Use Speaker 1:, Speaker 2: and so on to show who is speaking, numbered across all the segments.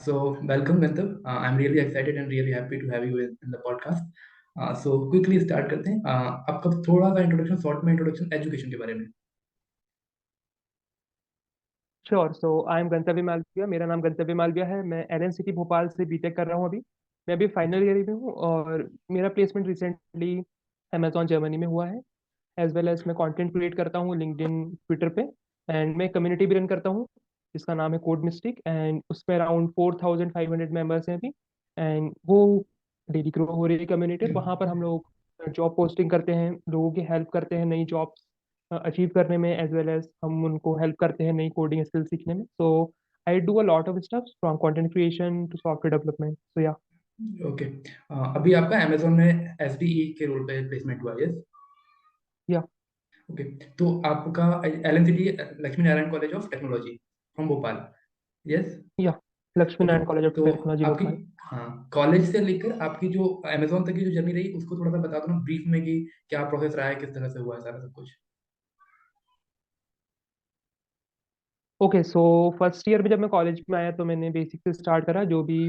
Speaker 1: So, welcome, Gantav. I'm really excited and really happy to have you in the podcast. So, quickly start करते हैं. आपका थोड़ा सा introduction, short में introduction education के बारे में.
Speaker 2: श्योर। सो आई एम गंतव्य मालविया। मेरा नाम गंतव्य मालविया है। मैं एलएनसीटी भोपाल से बीटेक कर रहा हूँ अभी। मैं अभी फाइनल ईयर में हूँ और मेरा प्लेसमेंट रिसेंटली अमेजोन जर्मनी में हुआ है। एज वेल एज मैं कंटेंट क्रिएट करता हूँ लिंक्डइन ट्विटर पे। एंड मैं कम्युनिटी भी रन करता हूँ जिसका नाम है कोड मिस्टिक। एंड उसमें अराउंड 4,500 मेंबर्स हैं अभी। एंड वो डेली ग्रो हो रही है कम्युनिटी। वहाँ पर हम लोग जॉब पोस्टिंग करते हैं, लोगों की हेल्प करते हैं नई जॉब्स अचीव करने में, एज वेल एज हम उनको हेल्प करते हैं नई कोडिंग स्किल सीखने में। So I do a lot of stuff from content creation to software development. So yeah.
Speaker 1: Okay. अभी आपका अमेजोन में एसडीई के रोल पे प्लेसमेंट हुआ है, yes?
Speaker 2: या।
Speaker 1: ओके. तो आपका LNCT Lakshmi Narayan college of technology from Bhopal, yes?
Speaker 2: Yeah. Lakshmi
Speaker 1: okay.
Speaker 2: Narayan college of
Speaker 1: तो
Speaker 2: टेक्नोलॉजी
Speaker 1: आपकी,
Speaker 2: भोपाल।
Speaker 1: हाँ, कॉलेज से लेकर आपकी जो अमेजोन तक की जो जर्नी रही उसको थोड़ा सा बता दो ना ब्रीफ में कि क्या प्रोसेस रहा है, किस तरह से हुआ है सारा सब कुछ.
Speaker 2: ओके। सो फर्स्ट ईयर में जब मैं कॉलेज में आया तो मैंने बेसिक से स्टार्ट करा। जो भी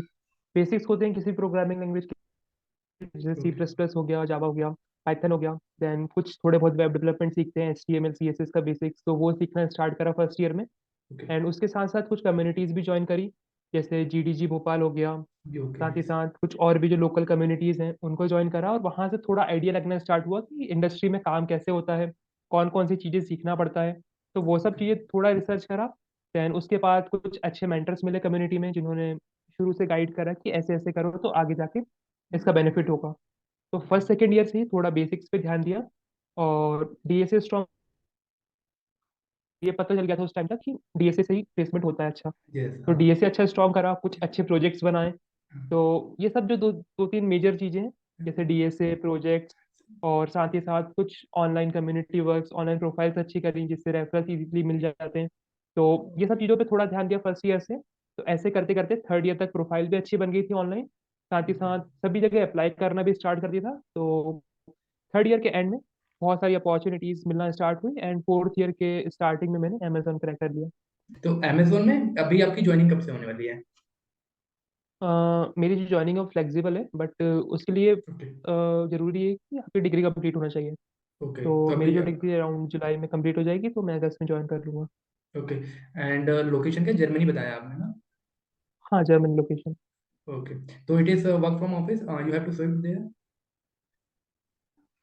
Speaker 2: बेसिक्स होते हैं किसी प्रोग्रामिंग लैंग्वेज के, जैसे सी
Speaker 1: ओके.
Speaker 2: प्लस प्लस हो गया, जावा हो गया, पाइथन हो गया। देन कुछ थोड़े बहुत वेब डेवलपमेंट सीखते हैं, H T M L C S S का बेसिक्स, तो वो सीखना स्टार्ट करा फर्स्ट ईयर में।
Speaker 1: ओके.
Speaker 2: एंड उसके साथ साथ कुछ कम्युनिटीज़ भी ज्वाइन करी, जैसे जीडीजी भोपाल हो गया।
Speaker 1: ओके.
Speaker 2: साथ ही साथ कुछ और भी जो लोकल कम्युनिटीज़ हैं उनको ज्वाइन करा, और वहाँ से थोड़ा आइडिया लगना स्टार्ट हुआ कि इंडस्ट्री में काम कैसे होता है, कौन कौन सी चीज़ें सीखना पड़ता है। तो वो सब
Speaker 1: ओके.
Speaker 2: चीज़ें थोड़ा रिसर्च करा। दैन उसके बाद कुछ अच्छे मेंटर्स मिले कम्युनिटी में जिन्होंने शुरू से गाइड करा कि ऐसे ऐसे करो तो आगे जाके इसका बेनिफिट होगा। तो
Speaker 1: ओके.
Speaker 2: फर्स्ट सेकेंड ईयर से ही थोड़ा बेसिक्स पे ध्यान दिया। और डीएसए स्ट्रॉन्ग, ये पता चल गया था उस टाइम तक कि डीएसए से ही प्लेसमेंट होता है अच्छा।
Speaker 1: यस.
Speaker 2: तो
Speaker 1: हाँ.
Speaker 2: डीएसए अच्छा स्ट्रॉन्ग करा, कुछ अच्छे प्रोजेक्ट्स बनाए। तो ये सब जो दो दो तीन मेजर चीजें हैं, जैसे डीएसए प्रोजेक्ट्स, और साथ ही साथ कुछ online community works, online profiles अच्छी करी जिससे रेफरल्स इजीली मिल जाते हैं। तो ये सब चीज़ों पे थोड़ा ध्यान दिया फर्स्ट ईयर से। तो ऐसे करते करते थर्ड ईयर तक प्रोफाइल भी अच्छी बन गई थी ऑनलाइन। साथ ही साथ सभी जगह अप्लाई करना भी स्टार्ट कर दिया था। तो थर्ड ईयर के एंड में बहुत सारी अपॉर्चुनिटीज मिलना स्टार्ट हुई, एंड फोर्थ ईयर के स्टार्टिंग में मैंने अमेजोन क्रैक कर लिया।
Speaker 1: तो अमेजोन में अभी आपकी ज्वाइनिंग कब से होने वाली है?
Speaker 2: मेरी जो ज्वाइनिंग है फ्लेक्सिबल है, बट उसके लिए
Speaker 1: ओके.
Speaker 2: जरूरी है कि आपकी डिग्री कंप्लीट होना चाहिए।
Speaker 1: ओके. तो
Speaker 2: तो मेरी
Speaker 1: अभी,
Speaker 2: जो डिग्री अराउंड जुलाई में कंप्लीट हो जाएगी तो मैं अगस्त में ज्वाइन कर लूंगा।
Speaker 1: ओके. एंड लोकेशन क्या, जर्मनी बताया आपने ना?
Speaker 2: हाँ, जर्मन लोकेशन।
Speaker 1: ओके. तो it is work from office, you have to shift there?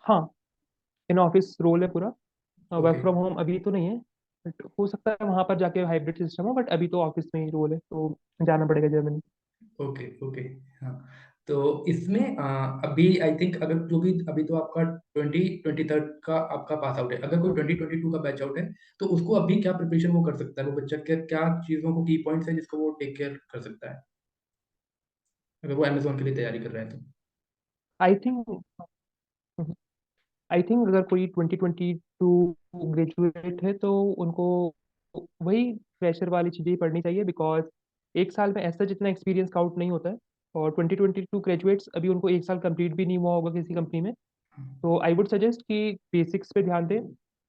Speaker 2: हाँ, इन ऑफिस रोल है पूरा। Work
Speaker 1: okay.
Speaker 2: फ्रॉम होम अभी तो नहीं है, बट हो सकता है वहाँ पर जाके हाइब्रिड सिस्टम हो, बट अभी तो ऑफिस में ही रोल है तो जाना पड़ेगा जर्मनी।
Speaker 1: ओके. ओके. हाँ. तो इसमें अभी आई थिंक अगर जो भी अभी तो आपका 2023 का आपका पास आउट है, अगर कोई 2022 का बैच आउट है तो उसको अभी क्या प्रिपरेशन वो कर सकता है, वो बच्चा क्या क्या चीज़ों को की पॉइंट्स है जिसको वो टेक केयर कर सकता है अगर वो अमेजोन के लिए तैयारी कर रहा है तो?
Speaker 2: आई थिंक आई थिंक अगर कोई 2022 ग्रेजुएट है तो उनको वही फ्रेशर वाली चीज़ें ही पढ़नी चाहिए, बिकॉज एक साल में ऐसा जितना एक्सपीरियंस काउंट नहीं होता है। और 2022 ग्रेजुएट्स अभी उनको एक साल कंप्लीट भी नहीं हुआ होगा किसी कंपनी में। तो आई वुड सजेस्ट कि बेसिक्स पे ध्यान दें,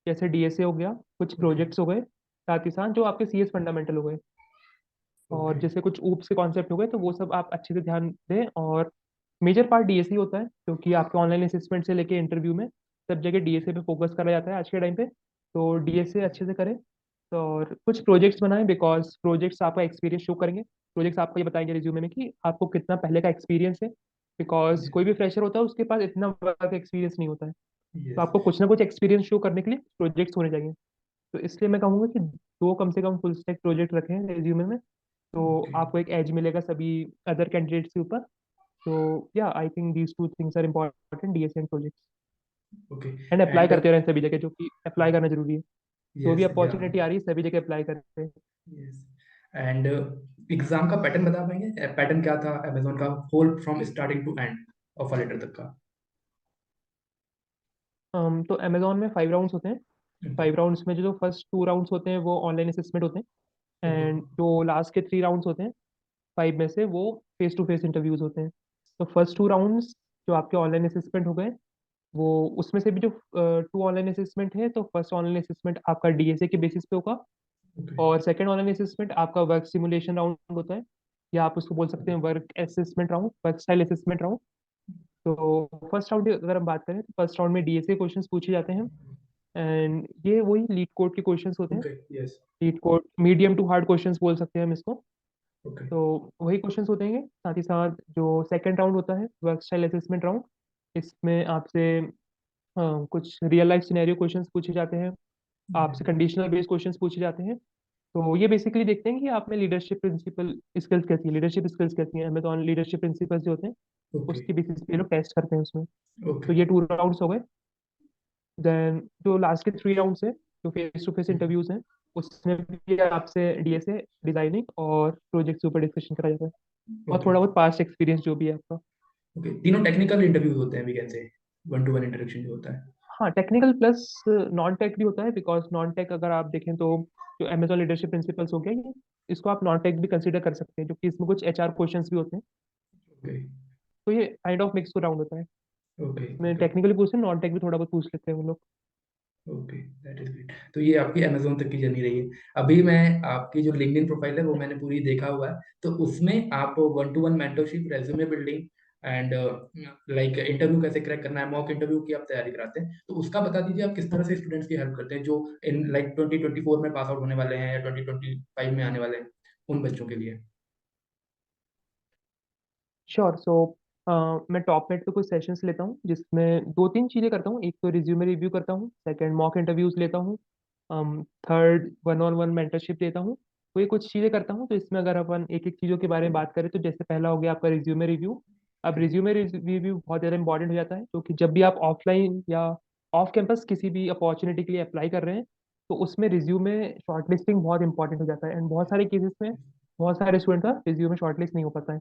Speaker 2: जैसे डीएसए हो गया, कुछ
Speaker 1: ओके.
Speaker 2: प्रोजेक्ट्स हो गए, साथ ही साथ जो आपके सीएस फंडामेंटल हो गए, और
Speaker 1: ओके.
Speaker 2: जैसे कुछ ऊप्स के कॉन्सेप्ट हो गए, तो वो सब आप अच्छे से ध्यान दें। और मेजर पार्ट डीएसए होता है क्योंकि आपके ऑनलाइन असेसमेंट से लेके इंटरव्यू में सब जगह डीएसए पे फोकस करा जाता है आज के टाइम पे। तो डीएसए अच्छे से करें। तो और कुछ प्रोजेक्ट्स बनाएं, बिकॉज प्रोजेक्ट्स आपका एक्सपीरियंस शो करेंगे। प्रोजेक्ट्स आपको ये बताएंगे रिज्यूमे में कि आपको कितना पहले का एक्सपीरियंस है, बिकॉज कोई भी फ्रेशर होता है उसके पास इतना वर्क एक्सपीरियंस नहीं होता है। तो
Speaker 1: यस.
Speaker 2: आपको कुछ ना कुछ एक्सपीरियंस शो करने के लिए प्रोजेक्ट्स होने चाहिए। तो इसलिए मैं कहूँगा कि दो कम से कम फुल स्टैक प्रोजेक्ट रखें रिज्यूमे में, तो
Speaker 1: ओके.
Speaker 2: आपको एक एज मिलेगा सभी अदर कैंडिडेट्स के ऊपर। तो या I think these two things are important, DSA and projects.
Speaker 1: Okay.
Speaker 2: And apply
Speaker 1: and
Speaker 2: करते रहें सभी जगह, जो कि अप्लाई करना जरूरी है। जो भी
Speaker 1: यस. या.
Speaker 2: अपॉर्चुनिटी आ रही है सभी जगह अप्लाई करते हैं।
Speaker 1: यस. एंड एग्जाम का पैटर्न बता पाएंगे, पैटर्न क्या था अमेजोन का whole from starting to end offer letter तक का?
Speaker 2: तो अमेजोन में 5 राउंड्स होते हैं।
Speaker 1: ओके.
Speaker 2: 5 राउंड्स में जो फर्स्ट 2 राउंड्स होते हैं वो ऑनलाइन असेसमेंट होते हैं,
Speaker 1: ओके.
Speaker 2: एंड जो लास्ट के 3 राउंड्स होते हैं 5 में से, वो फेस टू फेस इंटरव्यूज होते हैं। तो फर्स्ट 2 राउंड्स जो आपके ऑनलाइन असेसमेंट हो गए, वो उसमें से भी जो 2 ऑनलाइन असेसमेंट है, तो फर्स्ट ऑनलाइन असेसमेंट आपका डीएसए के बेसिस पे होगा,
Speaker 1: ओके.
Speaker 2: और सेकंड ऑनलाइन असेसमेंट आपका वर्क सिमुलेशन राउंड होता है। या आप उसको बोल सकते हैं work assessment round, work style assessment round. तो फर्स्ट राउंड की अगर हम बात करें तो फर्स्ट राउंड में डीएसए क्वेश्चंस पूछे जाते हैं। एंड ये वही लीड कोड के क्वेश्चंस होते हैं।
Speaker 1: Okay, yes,
Speaker 2: LeetCode medium to hard questions बोल सकते हैं हम इसको।
Speaker 1: ओके,
Speaker 2: तो वही क्वेश्चंस होते हैं। साथ ही साथ जो सेकंड राउंड होता है वर्क स्टाइल असेसमेंट राउंड, इसमें आपसे कुछ रियल लाइफ सिनेरियो क्वेश्चंस पूछे जाते हैं, आपसे कंडीशनल बेस्ड क्वेश्चंस पूछे जाते हैं। तो ये बेसिकली देखते हैं कि आप में लीडरशिप प्रिंसिपल स्किल्स कैसी है, लीडरशिप स्किल्स कैसी हैं। अमेजॉन लीडरशिप प्रिंसिपल्स जो होते हैं
Speaker 1: ओके,
Speaker 2: उसकी बेसिस पे ये लोग टेस्ट करते हैं उसमें।
Speaker 1: ओके,
Speaker 2: तो ये 2 राउंड्स हो गए। देन जो लास्ट के 3 राउंड्स हैं जो फेस टू फेस इंटरव्यूज हैं, उसमें भी आपसे डीएसए, डिजाइनिंग और प्रोजेक्ट के ऊपर डिस्कशन करा जाता है, और
Speaker 1: ओके,
Speaker 2: थोड़ा बहुत पास्ट एक्सपीरियंस जो भी है आपका।
Speaker 1: ओके, तीनों टेक्निकल इंटरव्यूज होते हैं, we can say, one to one interaction जो होता है।
Speaker 2: हाँ, टेक्निकल प्लस नॉन टेक भी होता है, बिकॉज नॉन टेक अगर आप देखें तो जो अमेजोन लीडरशिप प्रिंसिपल्स हो गया ये, इसको आप नॉन टेक भी कंसीडर कर सकते हैं, जो कि इसमें कुछ एचआर क्वेश्चंस भी होते हैं।
Speaker 1: ओके,
Speaker 2: तो ये काइंड ऑफ मिक्स राउंड होता है।
Speaker 1: ओके,
Speaker 2: इसमें
Speaker 1: ओके,
Speaker 2: टेक्निकली पूछते हैं, नॉन टेक भी थोड़ा बहुत पूछ लेते हैं वो लोग।
Speaker 1: Okay, that is great. तो ये आपकी अमेज़न तक की जर्नी रही है। अभी मैं आपकी जो लिंक्डइन प्रोफाइल है वो मैंने पूरी देखा हुआ है। तो उसमें आप one to one mentorship, resume building and like interview कैसे क्रैक करना है, मॉक इंटरव्यू की आप तैयारी कराते हैं। तो उसका बता दीजिए आप किस तरह से स्टूडेंट्स की हेल्प करते हैं जो इन लाइक 2024 में पास आउट होने वाले हैं या 2025 में आने वाले हैं, उन बच्चों के लिए?
Speaker 2: श्योर। सो मैं टॉप नेट पे कुछ सेशंस लेता हूँ जिसमें 2-3 चीज़ें करता हूँ। एक तो रिज्यूमे रिव्यू करता हूँ, सेकंड मॉक इंटरव्यूज लेता हूँ, third one on one mentorship लेता हूँ। तो ये कुछ चीज़ें करता हूँ। तो इसमें अगर अपन एक एक चीज़ों के बारे में बात करें तो जैसे पहला हो गया आपका रिज्यूमे रिव्यू। अब
Speaker 1: ओके,
Speaker 2: रिज्यूमे रिव्यू बहुत ज़्यादा इंपॉर्टेंट हो जाता है, क्योंकि जब भी आप ऑफलाइन या ऑफ कैंपस किसी भी अपॉर्चुनिटी के लिए अप्लाई कर रहे हैं तो उसमें रिज्यूमे शॉर्टलिस्टिंग बहुत इंपॉर्टेंट हो जाता है। एंड बहुत सारे केसेस में बहुत सारे स्टूडेंट का रिज्यूमे शॉर्टलिस्ट नहीं हो पाता है।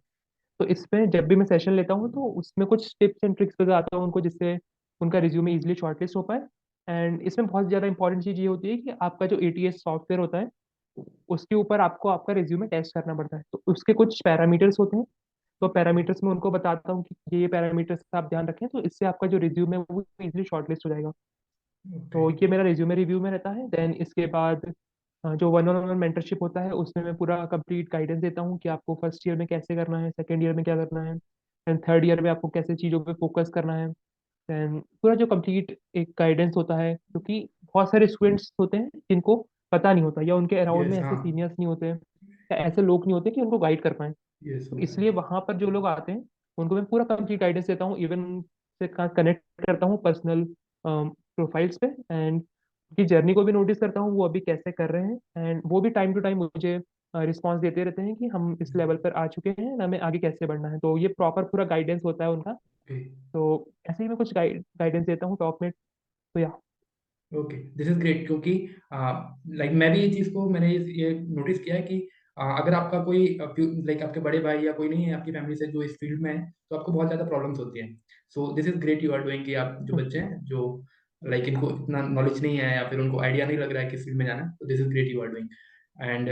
Speaker 2: तो इसमें जब भी मैं सेशन लेता हूँ तो उसमें कुछ टिप्स एंड ट्रिक्स बताता हूँ उनको, जिससे उनका रिज्यूमे इजीली शॉर्टलिस्ट हो पाए। एंड इसमें बहुत ज़्यादा इंपॉर्टेंट चीज़ ये होती है कि आपका जो एटीएस सॉफ्टवेयर होता है उसके ऊपर आपको आपका रिज्यूमे टेस्ट करना पड़ता है। तो उसके कुछ पैरामीटर्स होते हैं। तो पैरामीटर्स में उनको बताता हूँ कि ये पैरामीटर्स का आप ध्यान रखें, तो इससे आपका जो रिज्यूमे है वो इजीली शॉर्टलिस्ट हो जाएगा।
Speaker 1: ओके,
Speaker 2: तो ये मेरा रिज्यूमे रिव्यू में रहता है। देन इसके बाद जो वन ऑन वन मेंटरशिप होता है उसमें मैं पूरा कंप्लीट गाइडेंस देता हूँ कि आपको फर्स्ट ईयर में कैसे करना है, सेकेंड ईयर में क्या करना है, एंड थर्ड ईयर में आपको कैसे चीज़ों पे फोकस करना है। देन पूरा जो कंप्लीट एक गाइडेंस होता है, क्योंकि बहुत सारे स्टूडेंट्स होते हैं जिनको पता नहीं होता, या उनके अराउंड में
Speaker 1: यस,
Speaker 2: ऐसे
Speaker 1: हाँ,
Speaker 2: सीनियर्स नहीं होते हैं, या ऐसे लोग नहीं होते कि उनको गाइड कर पाए।
Speaker 1: यस,
Speaker 2: तो
Speaker 1: वो है।
Speaker 2: इसलिए वहां पर जो लोग आते हैं उनको मैं पूरा कंप्लीट गाइडेंस देता हूँ, इवन से कनेक्ट करता हूँ पर्सनल प्रोफाइल्स पे, एंड उनकी जर्नी को भी नोटिस करता हूँ वो अभी कैसे कर रहे हैं। एंड वो भी टाइम टू टाइम मुझे रिस्पॉन्स देते रहते हैं कि हम इस लेवल पर आ चुके हैं, हमें आगे कैसे बढ़ना है। तो ये प्रॉपर पूरा गाइडेंस होता है उनका।
Speaker 1: ओके,
Speaker 2: तो ऐसे ही मैं कुछ गाइडेंस देता हूँ टॉप में। तो या
Speaker 1: ओके, दिस इज ग्रेट क्योंकि लाइक मैं भी ये चीज़ को मैंने ये नोटिस किया है कि अगर आपका कोई लाइक आपके बड़े भाई या कोई नहीं है आपकी फैमिली से जो इस फील्ड में है, तो आपको बहुत ज़्यादा प्रॉब्लम्स होती हैं। So this is great you are doing कि आप जो बच्चे हैं जो लाइक इनको इतना नॉलेज नहीं है या फिर उनको आइडिया नहीं लग रहा है किस फील्ड में जाना है, तो this is great you are doing. And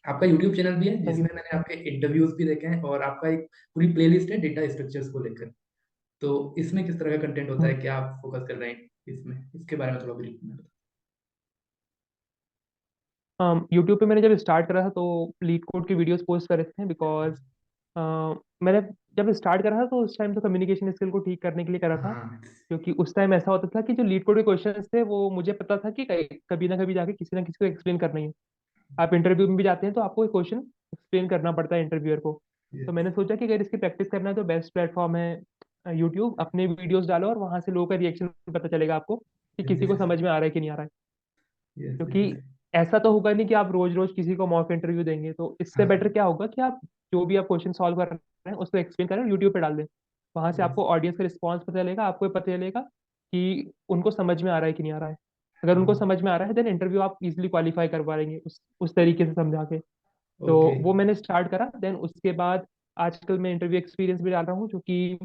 Speaker 1: आपका यूट्यूब चैनल भी है
Speaker 2: थैंक
Speaker 1: जिसमें
Speaker 2: यू।
Speaker 1: मैंने आपके इंटरव्यूज भी देखे हैं और आपका एक पूरी प्लेलिस्ट है डेटा स्ट्रक्चर्स को लेकर। तो इसमें किस तरह का कंटेंट होता है, क्या आप फोकस कर रहे हैं इसमें, इसके बारे में थोड़ा ब्रीफ में बताओ।
Speaker 2: यूट्यूब पे मैंने जब स्टार्ट करा था तो लीड कोड की वीडियोस पोस्ट कर रहे थे, बिकॉज मैंने जब स्टार्ट करा था तो उस टाइम तो कम्युनिकेशन स्किल को ठीक करने के लिए करा था।
Speaker 1: हाँ,
Speaker 2: क्योंकि उस टाइम ऐसा होता था कि जो लीड कोड के क्वेश्चंस थे वो मुझे पता था कि कभी ना कभी जाके किसी ना किसी को एक्सप्लेन करना ही है। आप इंटरव्यू में भी जाते हैं तो आपको क्वेश्चन एक्सप्लेन करना पड़ता है इंटरव्यूअर को। तो
Speaker 1: यस,
Speaker 2: मैंने सोचा कि अगर इसकी प्रैक्टिस करना है तो बेस्ट प्लेटफॉर्म है यूट्यूब। अपने वीडियोस डालो और वहां से लोगों का रिएक्शन पता चलेगा आपको कि किसी
Speaker 1: दिस
Speaker 2: को
Speaker 1: इज,
Speaker 2: समझ में आ रहा है कि नहीं आ रहा है।
Speaker 1: यस, दिस
Speaker 2: क्योंकि
Speaker 1: इज,
Speaker 2: ऐसा तो होगा नहीं कि आप रोज रोज किसी को मॉक इंटरव्यू देंगे। तो इससे बेटर
Speaker 1: हाँ,
Speaker 2: क्या होगा कि आप जो भी आप क्वेश्चन सॉल्व कर रहे हैं उसको एक्सप्लेन करें, यूट्यूब पे डाल दें। वहां से
Speaker 1: यस,
Speaker 2: आपको ऑडियंस का रिस्पॉन्स पता चलेगा, आपको ये पता चलेगा कि उनको समझ में आ रहा है कि नहीं आ रहा है। अगर उनको
Speaker 1: हाँ,
Speaker 2: समझ में आ रहा है देन इंटरव्यू आप इजीली क्वालिफाई कर पाएंगे उस तरीके से समझा के। तो
Speaker 1: ओके,
Speaker 2: वो मैंने स्टार्ट करा। देन उसके बाद आजकल मैं इंटरव्यू एक्सपीरियंस भी डाल रहा हूँ, क्योंकि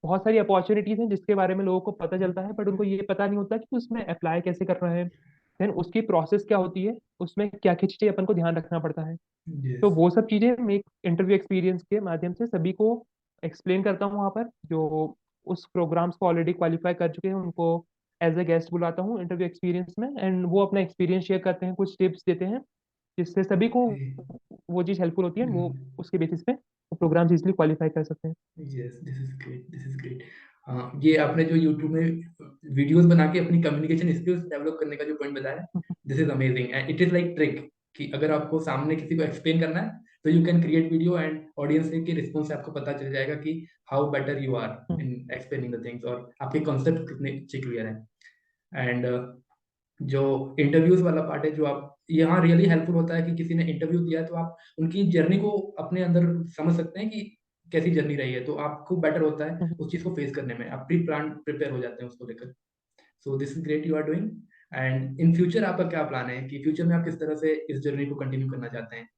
Speaker 2: बहुत सारी अपॉर्चुनिटीज हैं जिसके बारे में लोगों को पता चलता है बट उनको ये पता नहीं होता कि उसमें अप्लाई कैसे करना है, देन उसकी प्रोसेस क्या होती है, उसमें क्या क्या चीज़ें अपन को ध्यान रखना पड़ता है। तो
Speaker 1: यस,
Speaker 2: वो सब चीज़ें मैं इंटरव्यू एक्सपीरियंस के माध्यम से सभी को एक्सप्लेन करता हूँ वहाँ पर। जो उस प्रोग्राम्स को ऑलरेडी क्वालिफाई कर चुके हैं उनको एज ए गेस्ट बुलाता हूँ इंटरव्यू एक्सपीरियंस में, एंड वो अपना एक्सपीरियंस शेयर करते हैं, कुछ टिप्स देते हैं। जिससे सभी को
Speaker 1: ओके।
Speaker 2: वो चीज़ हेल्पफुल होती है, वो
Speaker 1: हम्म।
Speaker 2: उसके बेसिस पे वो प्रोग्राम्स इजिली क्वालिफाई कर सकते हैं।
Speaker 1: Yes, this is great, this is great. हाँ, ये आपने जो यूट्यूब में वीडियोस बना के अपनी कम्युनिकेशन स्किल्स डेवलप करने का जो पॉइंट बताया, this is amazing and it is like trick कि अगर आपको सामने किसी को एक्सप्लेन करना है तो you can create video and audience के रिस्पॉन्स से आपको पता चल जाएगा कि how better you are
Speaker 2: hmm,
Speaker 1: in explaining the things और आपके कॉन्सेप्ट कितने अच्छे क्लियर हैं। एंड जो इंटरव्यूज वाला पार्ट है जो आप यहाँ रियली हेल्पफुल होता है कि किसी ने इंटरव्यू दिया है तो आप उनकी जर्नी को अपने अंदर समझ सकते हैं कि कैसी जर्नी रही है, तो आपको बेटर होता है
Speaker 2: हम्म,
Speaker 1: उस चीज को फेस करने में, आप प्री प्लान प्रिपेयर हो जाते हैं उसको लेकर। So this is great you are doing. And in future आपका क्या प्लान है कि फ्यूचर में आप किस तरह से इस जर्नी को कंटिन्यू करना चाहते हैं?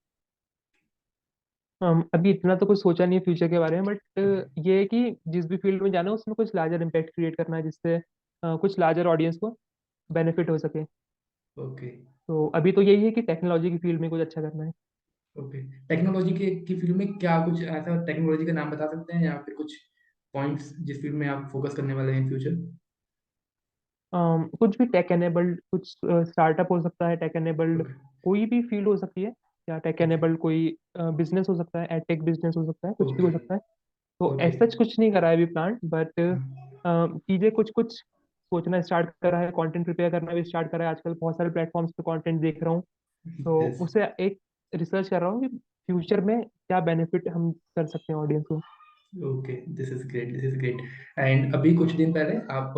Speaker 2: अभी इतना तो कुछ सोचा नहीं है फ्यूचर के बारे में,
Speaker 1: ओके।
Speaker 2: बट ये है कि जिस भी फील्ड में जाना है उसमें कुछ लार्जर इम्पैक्ट क्रिएट करना है, जिससे कुछ लार्जर ऑडियंस को बेनिफिट हो सके।
Speaker 1: ओके।
Speaker 2: तो अभी तो यही है कि टेक्नोलॉजी की फील्ड में कुछ अच्छा करना है।
Speaker 1: ओके। टेक्नोलॉजी के की फील्ड में क्या कुछ ऐसा टेक्नोलॉजी का नाम बता सकते हैं या फिर कुछ पॉइंट्स जिस फील्ड में आप फोकस करने वाले हैं इन फ्यूचर?
Speaker 2: कुछ भी टेक एनेबल्ड, कुछ स्टार्टअप हो सकता है, टेक एनेबल्ड
Speaker 1: ओके।
Speaker 2: कोई भी फील्ड हो सकती है, या टेक
Speaker 1: ओके।
Speaker 2: एनेबल्ड कोई बिजनेस हो सकता है, एडटेक बिजनेस हो सकता है, कुछ भी
Speaker 1: ओके।
Speaker 2: हो सकता है। तो
Speaker 1: ओके।
Speaker 2: ऐसा कुछ नहीं करा है अभी प्लान, बट चीजें कुछ कुछ सोचना स्टार्ट करा है, कंटेंट प्रिपेयर करना भी स्टार्ट करा है। आजकल बहुत सारे प्लेटफॉर्म्स पे कंटेंट देख रहा हूँ, तो
Speaker 1: यस।
Speaker 2: उसे एक रिसर्च कर रहा हूँ कि फ्यूचर में क्या बेनिफिट हम कर सकते हैं ऑडियंस को।
Speaker 1: Okay, this is great, this is great. And अभी कुछ दिन पहले आप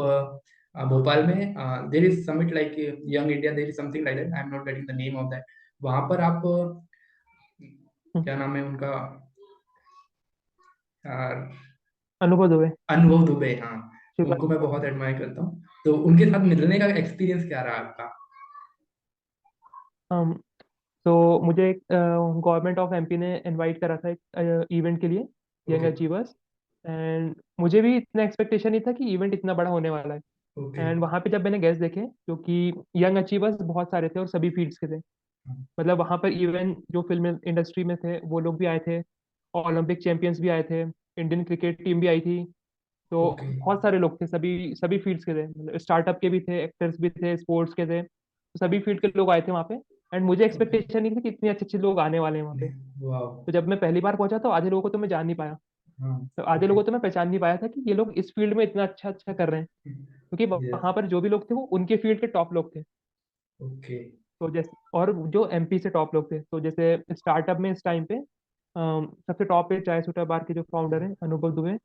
Speaker 1: भोपाल में there is summit like young India, there is something like that, I am not getting the name of that. वहां पर आप
Speaker 2: हम्म,
Speaker 1: क्या नाम है उनका,
Speaker 2: अनुभव दुबे।
Speaker 1: अनुभव दुबे, हाँ।
Speaker 2: शुभ
Speaker 1: उनको मैं
Speaker 2: अनुभव।
Speaker 1: बहुत एडमायर करता हूँ, तो उनके साथ मिलने का एक्सपीरियंस क्या रहा आपका?
Speaker 2: हम तो मुझे गवर्नमेंट ऑफ एमपी ने इनवाइट करा था एक इवेंट के लिए, यंग
Speaker 1: ओके।
Speaker 2: अचीवर्स। एंड मुझे भी इतना एक्सपेक्टेशन नहीं था कि इवेंट इतना बड़ा होने वाला है।
Speaker 1: ओके।
Speaker 2: एंड वहाँ पे जब मैंने गेस्ट देखे, क्योंकि यंग अचीवर्स बहुत सारे थे और सभी फील्ड्स के थे, मतलब वहाँ पर इवन जो फिल्म इंडस्ट्री में थे वो लोग भी आए थे, ओलंपिक चैंपियंस भी आए थे, इंडियन क्रिकेट टीम भी आई थी। तो
Speaker 1: ओके।
Speaker 2: बहुत सारे लोग थे, सभी सभी फील्ड्स के थे, मतलब स्टार्टअप के भी थे, एक्टर्स भी थे, स्पोर्ट्स के थे, तो सभी फील्ड के लोग आए थे वहाँ पे। एंड मुझे
Speaker 1: ओके।
Speaker 2: एक्सपेक्टेशन नहीं थी कि इतने अच्छे अच्छे लोग आने वाले हैं वहाँ पे।
Speaker 1: वाओ।
Speaker 2: तो जब मैं पहली बार पहुंचा तो आधे लोगों को तो मैं जान नहीं पाया,
Speaker 1: हाँ।
Speaker 2: तो आधे
Speaker 1: ओके।
Speaker 2: लोगों को तो मैं पहचान नहीं पाया था कि ये लोग इस फील्ड में इतना अच्छा अच्छा कर रहे हैं, क्योंकि
Speaker 1: यस।
Speaker 2: वहाँ पर जो भी लोग थे वो उनके फील्ड के टॉप लोग थे।
Speaker 1: ओके।
Speaker 2: तो जैसे और जो एमपी से टॉप लोग थे, तो जैसे स्टार्टअप में इस टाइम पे सबसे टॉप पे चाय सुट्टा बार के जो फाउंडर हैं अनुभव दुबे,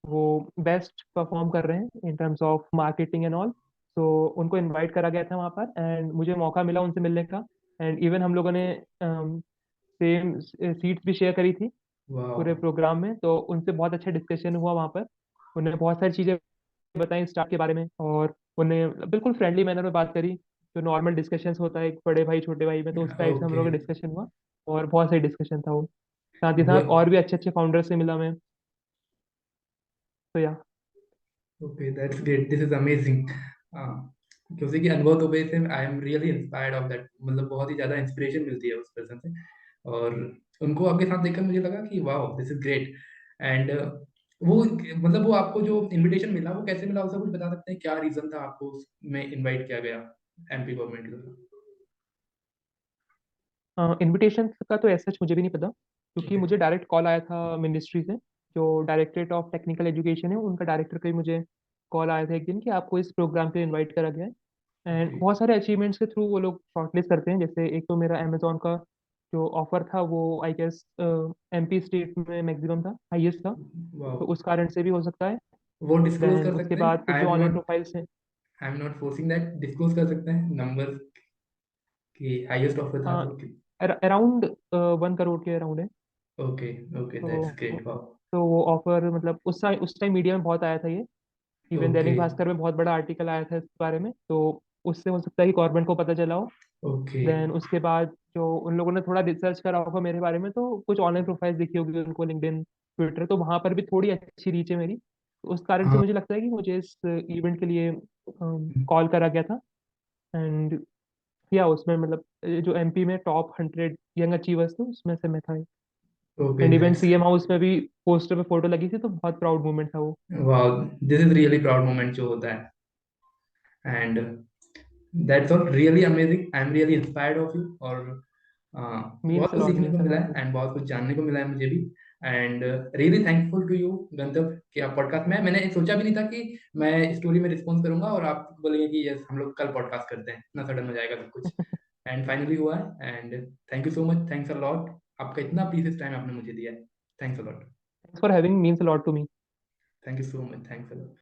Speaker 2: वो बेस्ट परफॉर्म कर रहे हैं in terms of marketing and all. तो उनको इनवाइट करा गया था वहाँ पर, एंड मुझे मौका मिला उनसे मिलने का। एंड इवन हम लोगों ने सेम सीट्स भी शेयर करी थी
Speaker 1: वाओ।
Speaker 2: पूरे प्रोग्राम में, तो उनसे बहुत अच्छा डिस्कशन हुआ वहाँ पर। उन्होंने बहुत सारी चीज़ें बताई स्टाफ के बारे में, और उन्हें बिल्कुल फ्रेंडली मैनर में बात करी, जो नॉर्मल डिस्कशंस होता है एक बड़े भाई छोटे भाई में, तो उस टाइप से हम
Speaker 1: ओके।
Speaker 2: लोग का डिस्कशन हुआ। और बहुत सही डिस्कशन था वो। साथ ही
Speaker 1: वो।
Speaker 2: साथ और भी अच्छे अच्छे फाउंडर से मिला मैं। तो या
Speaker 1: okay, that's great, this is amazing. क्योंकि कि अनुभव दुबे से I am really inspired of that, मतलब बहुत ही ज़्यादा इंस्पिरेशन मिलती है उस पर्सन से। और उनको आपके साथ देखकर मुझे लगा कि wow, this is great. And वो मतलब वो आपको जो इनविटेशन मिला वो कैसे मिला, उसका कुछ बता सकते हैं? क्या रीज़न था आपको उसमें इनवाइट किया गया एमपी गवर्नमेंट की तरफ?
Speaker 2: इनविटेशन का तो ऐसा मुझे भी नहीं पता, क्योंकि
Speaker 1: ओके।
Speaker 2: मुझे डायरेक्ट कॉल आया था मिनिस्ट्री से। जो डायरेक्टरेट ऑफ टेक्निकल एजुकेशन है उनका डायरेक्टर का ही मुझे कॉल आया था एक दिन कि आपको इस प्रोग्राम के लिए इनवाइट करा गया है। And
Speaker 1: okay.
Speaker 2: बहुत सारे अचीवमेंट्स के थ्रू वो लोग शॉर्टलिस्ट करते हैं। जैसे एक तो मेरा अमेजोन का जो ऑफर था वो आई गेस एमपी स्टेट में मैक्सिमम था, हाईएस्ट था,
Speaker 1: वाओ।
Speaker 2: तो उस कारण से भी हो सकता है।
Speaker 1: वो डिस्क्लोज
Speaker 2: देन
Speaker 1: कर
Speaker 2: उसके
Speaker 1: सकते हैं?
Speaker 2: बाद कुछ जो ऑनलाइन प्रोफाइल्स हैं,
Speaker 1: I am not forcing that, disclose कर सकते हैं नंबर कि हाईएस्ट ऑफर था तो?
Speaker 2: अराउंड 1 करोड़ के अराउंड है।
Speaker 1: ओके। ओके, दैट्स
Speaker 2: तो
Speaker 1: ग्रेट, वाओ।
Speaker 2: तो वो ऑफर मतलब उस टाइम मीडिया में बहुत आया था ये। Even
Speaker 1: okay.
Speaker 2: दैनिक भास्कर में बहुत बड़ा आर्टिकल आया था इस बारे में, तो उससे हो सकता है कि गवर्नमेंट को पता चला हो।
Speaker 1: ओके।
Speaker 2: देन उसके बाद जो उन लोगों ने थोड़ा रिसर्च करा होगा मेरे बारे में, तो कुछ ऑनलाइन प्रोफाइल्स दिखी होगी उनको, लिंक्डइन, ट्विटर, तो वहां पर भी थोड़ी अच्छी रीच है मेरी, तो उस कारण से
Speaker 1: हाँ।
Speaker 2: मुझे लगता है कि मुझे इस इवेंट के लिए कॉल करा गया था। एंड या उसमें मतलब जो एमपी में टॉप 100 यंग अचीवर्स थे उसमें से मैं था।
Speaker 1: Okay,
Speaker 2: and even
Speaker 1: that's
Speaker 2: CM house में भी पोस्टर पे फोटो लगी थी, तो बहुत प्राउड मोमेंट था वो।
Speaker 1: Wow, this is really proud moment जो होता है। And that's all really amazing, I am really inspired of you. और
Speaker 2: मीन्स
Speaker 1: बहुत कुछ सीखने को
Speaker 2: मीन्स
Speaker 1: मिला
Speaker 2: अलॉट
Speaker 1: है एंड बहुत कुछ जानने को मिला है मुझे भी। And really thankful to you Gantavya कि आप पॉडकास्ट में, मैंने सोचा भी नहीं था कि मैं स्टोरी में रिस्पॉन्स करूंगा और आप बोलेंगे कि यस हम लोग कल पॉडकास्ट करते हैं, इतना सडन हो जाएगा सब कुछ। एंड फाइनली हुआ है। And thank you so much, thanks a lot. आपका इतना प्रीशियस टाइम आपने मुझे दिया है। Thanks a lot.
Speaker 2: Thanks for having means a lot to me.
Speaker 1: Thank you so much, thanks a lot.